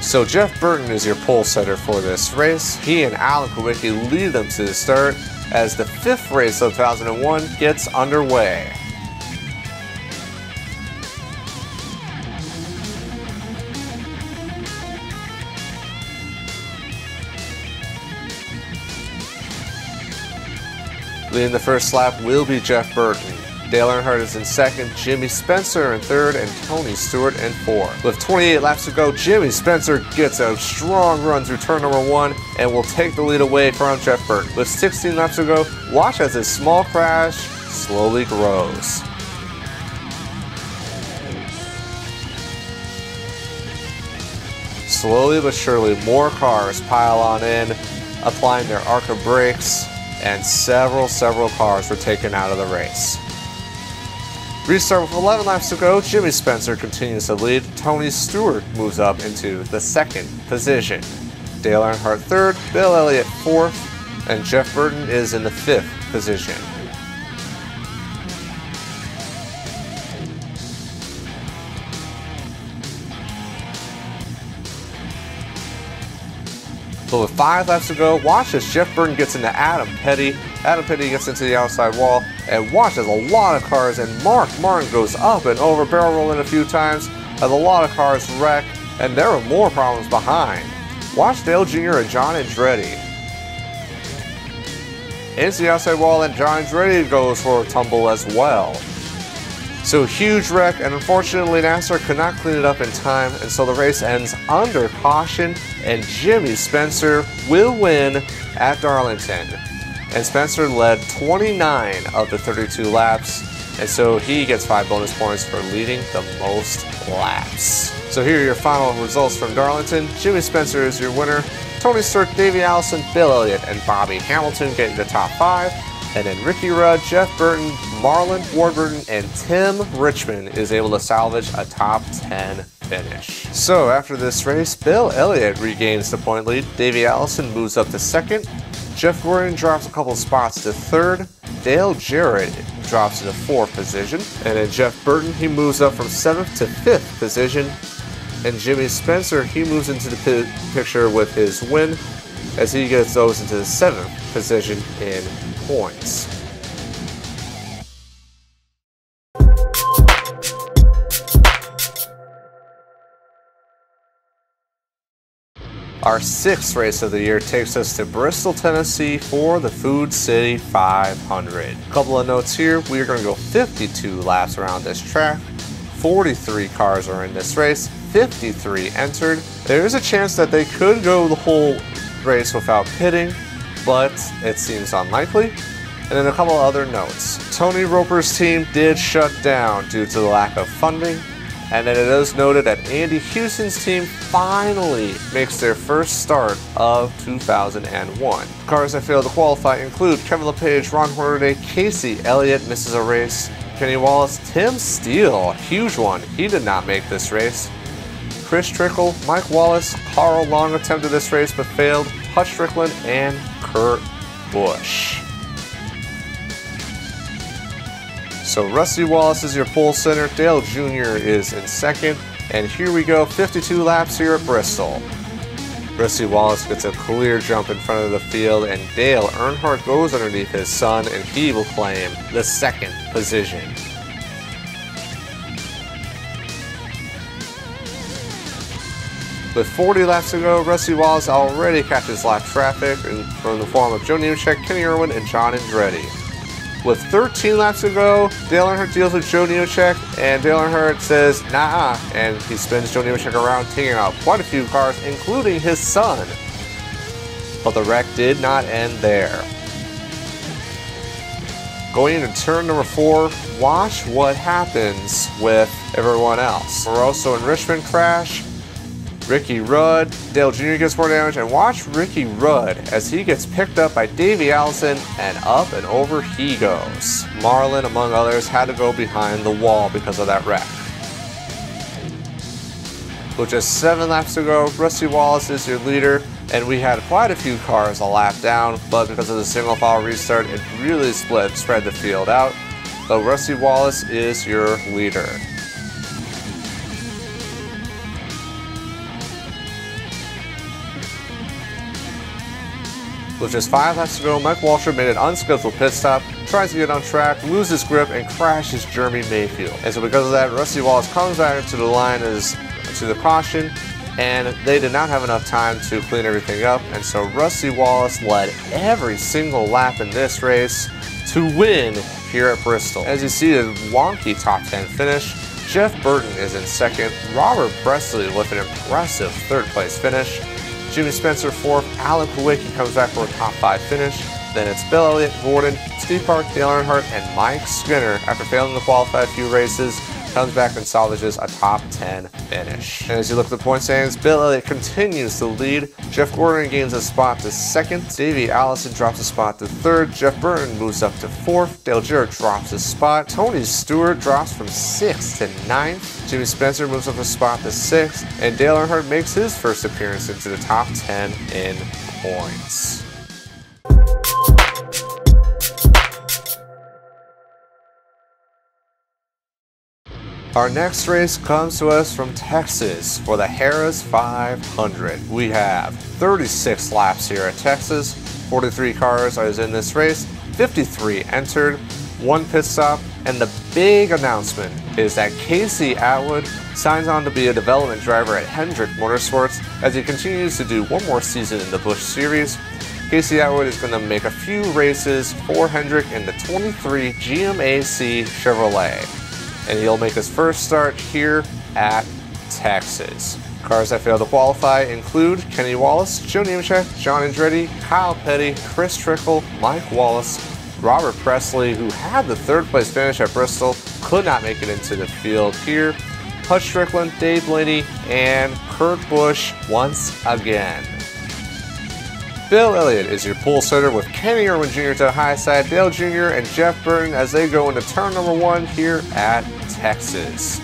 So Jeff Burton is your pole setter for this race. He and Alan Kowicki lead them to the start as the 5th race of 2001 gets underway. Leading the first lap will be Jeff Burton. Dale Earnhardt is in 2nd, Jimmy Spencer in 3rd, and Tony Stewart in 4th. With 28 laps to go, Jimmy Spencer gets a strong run through turn number 1 and will take the lead away from Jeff Burton. With 16 laps to go, watch as his small crash slowly grows. Slowly but surely, more cars pile on in, applying their ARCA brakes, and several cars were taken out of the race. Restart with 11 laps to go, Jimmy Spencer continues to lead, Tony Stewart moves up into the 2nd position. Dale Earnhardt 3rd, Bill Elliott 4th, and Jeff Burton is in the 5th position. But with 5 laps to go, watch as Jeff Burton gets into Adam Petty. Adam Petty gets into the outside wall, and watch as a lot of cars, and Mark Martin goes up and over, barrel rolling a few times, as a lot of cars wreck, and there are more problems behind. Watch Dale Jr. and John Andretti. Into the outside wall, and John Andretti goes for a tumble as well. So huge wreck, and unfortunately NASCAR could not clean it up in time, and so the race ends under caution, and Jimmy Spencer will win at Darlington. And Spencer led 29 of the 32 laps, and so he gets 5 bonus points for leading the most laps. So here are your final results from Darlington. Jimmy Spencer is your winner. Tony Stewart, Davey Allison, Bill Elliott, and Bobby Hamilton get the top 5. And then Ricky Rudd, Jeff Burton, Marlon Warburton, and Tim Richmond is able to salvage a top 10 finish. So after this race, Bill Elliott regains the point lead, Davey Allison moves up to 2nd, Jeff Gordon drops a couple spots to 3rd, Dale Jarrett drops to the 4th position, and then Jeff Burton, he moves up from 7th to 5th position, and Jimmy Spencer, he moves into the picture with his win as he gets those into the 7th position in points. Our 6th race of the year takes us to Bristol, Tennessee for the Food City 500. A couple of notes here, we are going to go 52 laps around this track. 43 cars are in this race, 53 entered. There is a chance that they could go the whole race without pitting, but it seems unlikely. And then a couple other notes. Tony Roper's team did shut down due to the lack of funding. And then it is noted that Andy Houston's team finally makes their first start of 2001. Cars that failed to qualify include Kevin LePage, Ron Hornaday, Casey Elliott misses a race, Kenny Wallace, Tim Steele, huge one. He did not make this race. Chris Trickle, Mike Wallace, Carl Long attempted this race but failed. Hutch Strickland and Kurt Busch. So Rusty Wallace is your pole center. Dale Jr. is in second. And here we go, 52 laps here at Bristol. Rusty Wallace gets a clear jump in front of the field, and Dale Earnhardt goes underneath his son, and he will claim the second position. With 40 laps to go, Rusty Wallace already catches lap traffic from the form of Joe Nemechek, Kenny Irwin, and John Andretti. With 13 laps to go, Dale Earnhardt deals with Joe Nemechek, and Dale Earnhardt says, nah, and he spins Joe Nemechek around, taking out quite a few cars, including his son. But the wreck did not end there. Going into turn number 4, watch what happens with everyone else. Moroso and Richmond crash. Ricky Rudd, Dale Jr. gets more damage, and watch Ricky Rudd as he gets picked up by Davey Allison, and up and over he goes. Marlin, among others, had to go behind the wall because of that wreck. With just 7 laps to go, Rusty Wallace is your leader, and we had quite a few cars a lap down, but because of the single file restart, it really spread the field out. But Rusty Wallace is your leader. With just 5 laps to go, Mike Waltrip made an unscheduled pit stop, tries to get on track, loses grip, and crashes Jeremy Mayfield. And so because of that, Rusty Wallace comes back to the line to the caution, and they did not have enough time to clean everything up, and so Rusty Wallace led every single lap in this race to win here at Bristol. As you see, a wonky top 10 finish. Jeff Burton is in second, Robert Presley with an impressive 3rd place finish. Jimmy Spencer 4th, Alan Kulwicki comes back for a top 5 finish. Then it's Bill Elliott, Gordon, Steve Park, Dale Earnhardt, and Mike Skinner, after failing to qualify a few races, comes back and salvages a top 10 finish. And as you look at the point standings, Bill Elliott continues to lead. Jeff Gordon gains a spot to 2nd. Davey Allison drops a spot to 3rd. Jeff Burton moves up to 4th. Dale Jarrett drops a spot. Tony Stewart drops from 6th to 9th. Jimmy Spencer moves up a spot to 6th. And Dale Earnhardt makes his first appearance into the top 10 in points. Our next race comes to us from Texas for the Harrah's 500. We have 36 laps here at Texas, 43 cars are in this race, 53 entered, 1 pit stop, and the big announcement is that Casey Atwood signs on to be a development driver at Hendrick Motorsports as he continues to do one more season in the Busch Series. Casey Atwood is going to make a few races for Hendrick in the 23 GMAC Chevrolet, and he'll make his first start here at Texas. Cars that failed to qualify include Kenny Wallace, Joe Nemechek, John Andretti, Kyle Petty, Chris Trickle, Mike Wallace, Robert Presley, who had the 3rd place finish at Bristol, could not make it into the field here, Hutch Strickland, Dave Blaney, and Kurt Busch once again. Bill Elliott is your pole sitter with Kenny Irwin Jr. to the high side, Dale Jr. and Jeff Burton as they go into turn number 1 here at Texas.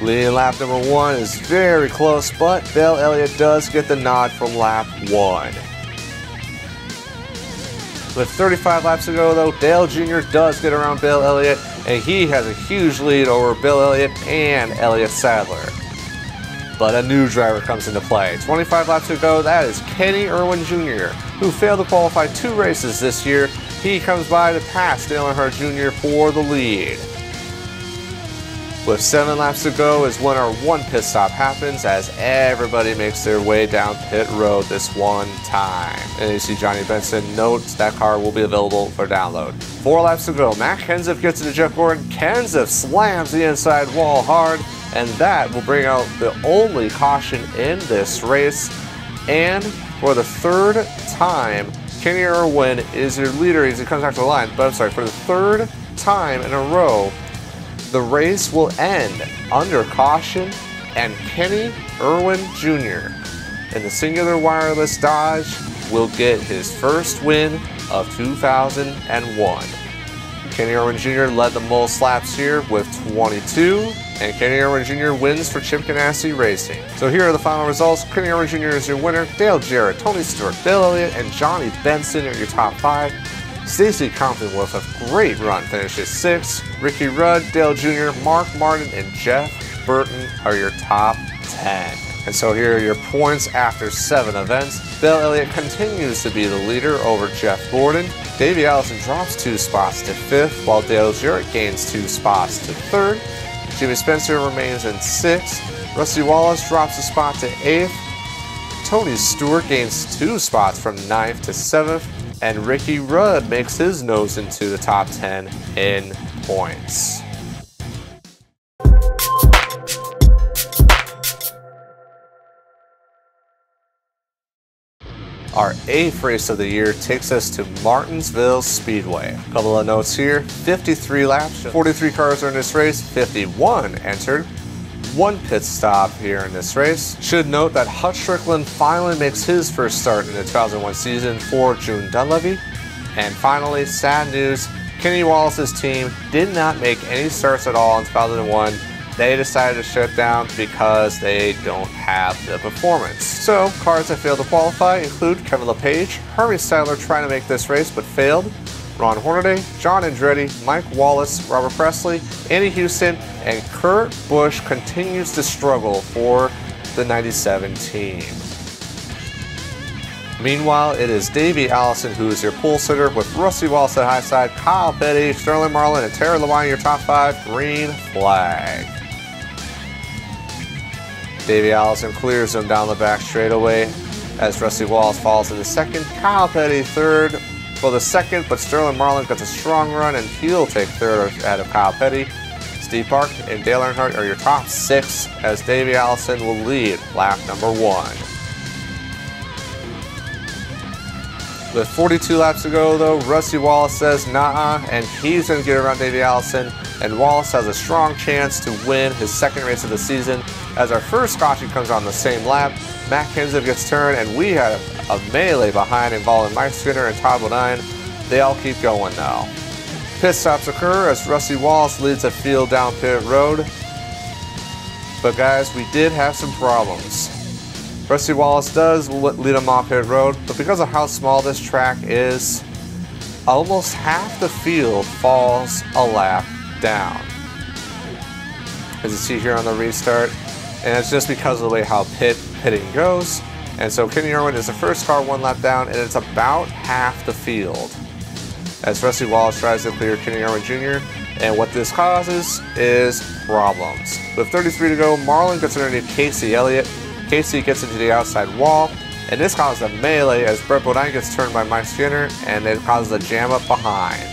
Leading lap number 1 is very close, but Bill Elliott does get the nod from lap 1. With 35 laps to go though, Dale Jr. does get around Bill Elliott, and he has a huge lead over Bill Elliott and Elliott Sadler. But a new driver comes into play. 25 laps to go, that is Kenny Irwin Jr., who failed to qualify 2 races this year. He comes by to pass Dale Earnhardt Jr. for the lead. With 7 laps to go is when our 1 pit stop happens as everybody makes their way down pit road this one time. And you see Johnny Benson notes that car will be available for download. 4 laps to go, Matt Kenseth gets into Jeff Gordon. Kenseth slams the inside wall hard, and that will bring out the only caution in this race. And for the 3rd time, Kenny Irwin is your leader as he comes back to the line. But I'm sorry, for the 3rd time in a row, the race will end under caution, and Kenny Irwin Jr. in the Singular Wireless Dodge will get his first win of 2001. Kenny Irwin Jr. led the most laps here with 22, and Kenny Irwin Jr. wins for Chip Ganassi Racing. So here are the final results. Kenny Irwin Jr. is your winner. Dale Jarrett, Tony Stewart, Bill Elliott, and Johnny Benson are your top 5. Stacy Compton with a great run finishes 6. Ricky Rudd, Dale Jr., Mark Martin, and Jeff Burton are your top 10. And so here are your points after 7 events. Bill Elliott continues to be the leader over Jeff Gordon. Davey Allison drops 2 spots to 5th, while Dale Jarrett gains 2 spots to 3rd. Jimmy Spencer remains in 6th. Rusty Wallace drops a spot to 8th. Tony Stewart gains 2 spots from 9th to 7th. And Ricky Rudd makes his nose into the top 10 in points. Our 8th race of the year takes us to Martinsville Speedway. A couple of notes here: 53 laps, 43 cars are in this race, 51 entered, 1 pit stop here in this race. Should note that Hutch Strickland finally makes his first start in the 2001 season for June Dunleavy. And finally, sad news, Kenny Wallace's team did not make any starts at all in 2001. They decided to shut down because they don't have the performance. So, cars that failed to qualify include Kevin LePage, Harvey Styler trying to make this race but failed, Ron Hornaday, John Andretti, Mike Wallace, Robert Presley, Andy Houston, and Kurt Busch continues to struggle for the 97 team. Meanwhile, it is Davey Allison who is your pole sitter, with Rusty Wallace at high side, Kyle Petty, Sterling Marlin, and Terry Labonte your top 5. Green flag. Davey Allison clears him down the back straightaway as Rusty Wallace falls into 2nd. Kyle Petty 3rd for the 2nd, but Sterling Marlin gets a strong run and he'll take 3rd ahead of Kyle Petty. Steve Park and Dale Earnhardt are your top 6 as Davey Allison will lead lap number 1. With 42 laps to go though, Rusty Wallace says nah, and he's going to get around Davey Allison, and Wallace has a strong chance to win his 2nd race of the season as our first caution comes on the same lap. Matt Kenseth gets turned, and we have a melee behind involving Mike Skinner and Todd Bodine. They all keep going now. Pit stops occur as Rusty Wallace leads the field down pit road. But guys, we did have some problems. Rusty Wallace does lead him off pit road, but because of how small this track is, almost half the field falls a lap down. As you see here on the restart, and it's just because of the way how pitting goes. And so Kenny Irwin is the first car 1 lap down, and it's about half the field as Rusty Wallace tries to clear Kenny Irwin Jr. And what this causes is problems. With 33 to go, Marlin gets underneath Casey Elliott. Casey gets into the outside wall, and this causes a melee as Brett Bodine gets turned by Mike Skinner, and it causes a jam up behind.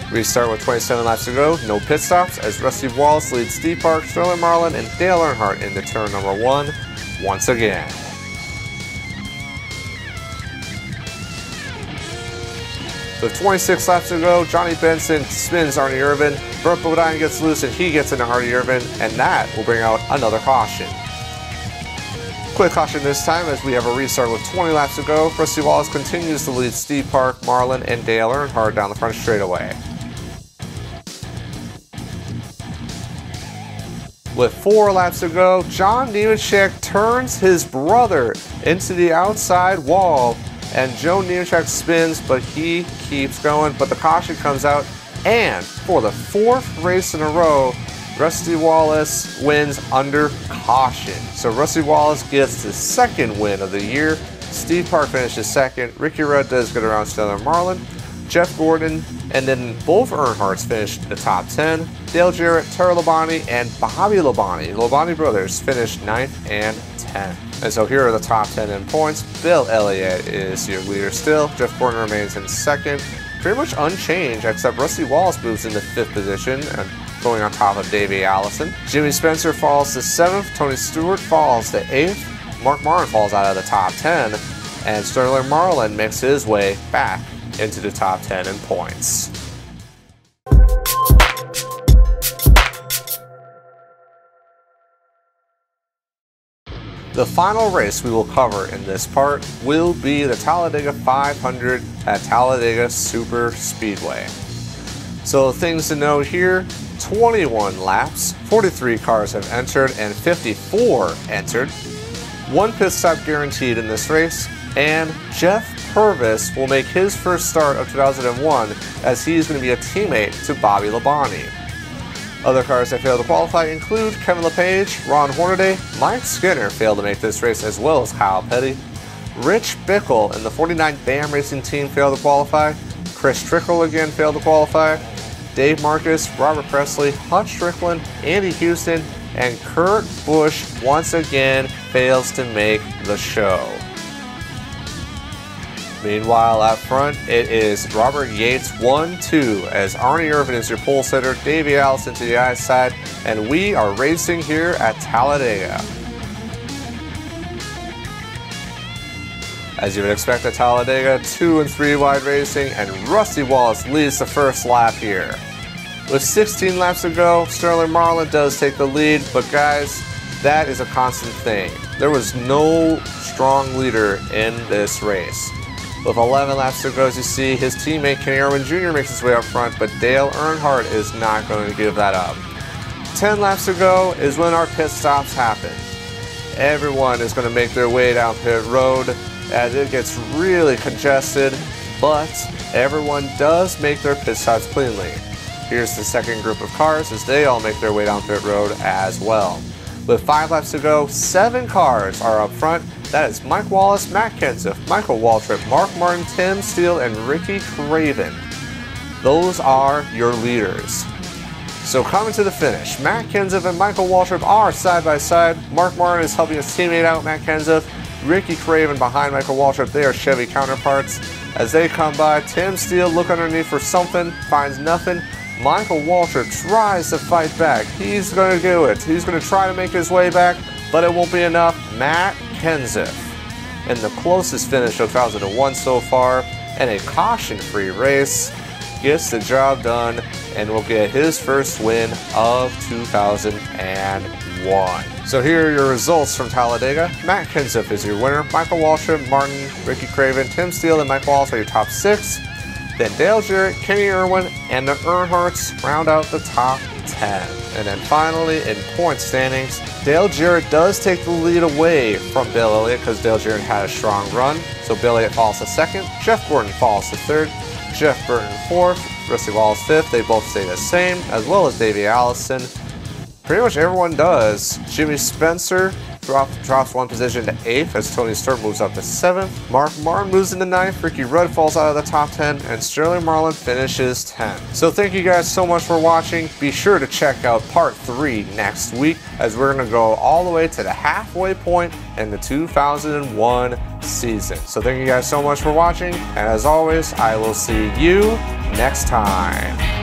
Restart with 27 laps to go, no pit stops as Rusty Wallace leads Steve Park, Sterling Marlin, and Dale Earnhardt into turn number 1 once again. With 26 laps to go, Johnny Benson spins Arnie Irvin, Brett Bodine gets loose and he gets into Arnie Irvin, and that will bring out another caution. Quick caution this time as we have a restart with 20 laps to go. Rusty Wallace continues to lead Steve Park, Marlin, and Dale Earnhardt down the front straightaway. With 4 laps to go, John Nemechek turns his brother into the outside wall, and Joe Nemechek spins, but he keeps going, but the caution comes out, and for the 4th race in a row, Rusty Wallace wins under caution. So Rusty Wallace gets his 2nd win of the year. Steve Park finishes 2nd. Ricky Rudd does get around Sterling Marlin. Jeff Gordon, and then both Earnhardts finished in the top 10. Dale Jarrett, Terry Labonte, and Bobby Labonte. Labonte brothers finished 9th and 10th. And so here are the top 10 in points. Bill Elliott is your leader still. Jeff Gordon remains in 2nd. Pretty much unchanged, except Rusty Wallace moves into 5th position and going on top of Davey Allison. Jimmy Spencer falls to 7th. Tony Stewart falls to 8th. Mark Martin falls out of the top 10. And Sterling Marlin makes his way back into the top 10 in points. The final race we will cover in this part will be the Talladega 500 at Talladega Super Speedway. So things to note here, 21 laps, 43 cars have entered and 54 entered. 1 pit stop guaranteed in this race, and Jeff Purvis will make his first start of 2001 as he is going to be a teammate to Bobby Labonte. Other cars that failed to qualify include Kevin LePage, Ron Hornaday, Mike Skinner failed to make this race, as well as Kyle Petty. Rich Bickle in the 49 BAM Racing team failed to qualify. Chris Trickle again failed to qualify. Dave Marcus, Robert Presley, Hutch Strickland, Andy Houston, and Kurt Busch once again fails to make the show. Meanwhile, out front, it is Robert Yates 1-2 as Arnie Irvin is your pole sitter, Davey Allison to the outside, and we are racing here at Talladega. As you would expect at Talladega, 2 and 3 wide racing, and Rusty Wallace leads the first lap here. With 16 laps to go, Sterling Marlin does take the lead, but guys, that is a constant thing. There was no strong leader in this race. With 11 laps to go, as you see, his teammate Kenny Irwin Jr. makes his way up front, but Dale Earnhardt is not going to give that up. 10 laps to go is when our pit stops happen. Everyone is going to make their way down pit road as it gets really congested, but everyone does make their pit stops cleanly. Here's the second group of cars as they all make their way down pit road as well. With 5 laps to go, 7 cars are up front. That is Mike Wallace, Matt Kenseth, Michael Waltrip, Mark Martin, Tim Steele, and Ricky Craven. Those are your leaders. So coming to the finish, Matt Kenseth and Michael Waltrip are side by side. Mark Martin is helping his teammate out, Matt Kenseth. Ricky Craven behind Michael Waltrip, they are Chevy counterparts. As they come by, Tim Steele look underneath for something, finds nothing. Michael Waltrip tries to fight back. He's going to do it. He's going to try to make his way back, but it won't be enough. Matt Kenseth, in the closest finish of 2001 so far, and a caution-free race, gets the job done and will get his first win of 2001. So here are your results from Talladega. Matt Kenseth is your winner. Michael Waltrip, Martin, Ricky Craven, Tim Steele, and Mike Wallace are your top 6. Then Dale Jarrett, Kenny Irwin, and the Earnhardts round out the top 10. And then finally, in point standings, Dale Jarrett does take the lead away from Bill Elliott because Dale Jarrett had a strong run. So Bill Elliott falls to 2nd, Jeff Gordon falls to 3rd, Jeff Burton 4th, Rusty Wallace 5th. They both stay the same, as well as Davey Allison. Pretty much everyone does. Jimmy Spencer drops 1 position to 8th as Tony Stewart moves up to 7th. Mark Martin moves into 9th. Ricky Rudd falls out of the top 10, and Sterling Marlin finishes 10th. So thank you guys so much for watching. Be sure to check out part 3 next week as we're going to go all the way to the halfway point in the 2001 season. So thank you guys so much for watching, and as always, I will see you next time.